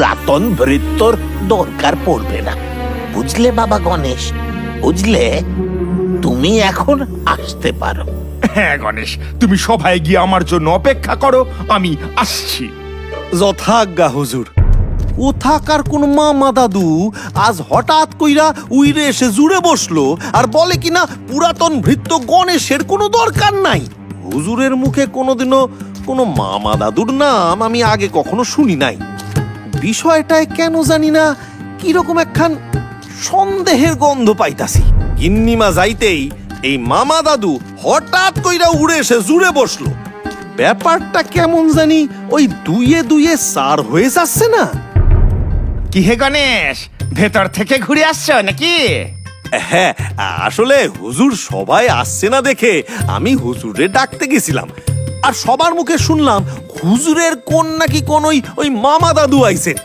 পুরাতন ভৃত্যর দরকার পড়বে না। বুঝলে বাবা গণেশ, বুঝলে? তুমি এখন আসতে পারো। হ্যাঁ গণেশ, তুমি সবাই গিয়ে আমার জন্য অপেক্ষা করো, আমি আসছি। যথাজ্ঞা হুজুর। কোথাকার কোন মামা দাদু আজ হঠাৎ কইরা উইরে এসে জুড়ে বসলো আর বলে কিনা পুরাতন ভৃত্য গণেশের কোনো দরকার নাই। হুজুরের মুখে কোনোদিনও কোনো মামা দাদুর নাম আমি আগে কখনো শুনি নাই। বিষয়টায় কেন জানি না কিরকম একখান সন্দেহের গন্ধ পাইতাছি। গিন্নিমা যাইতেই এই মামা দাদু হঠাৎ কইরা উড়ে এসে জুড়ে বসলো। ব্যাপারটা কেমন জানি ওই দুইয়ে দুইয়ে সার হয়ে যাচ্ছে না? কি হে গণেশ, ভেতর থেকে ঘুরে আসছো নাকি? হ্যাঁ, আসলে হুজুর সবাই আসছে না দেখে আমি হুজুরে ডাকতে গেছিলাম। আর সবার মুখে শুনলাম হুজুরের কোন নাকি কোন ওই মামা দাদু আইছেন।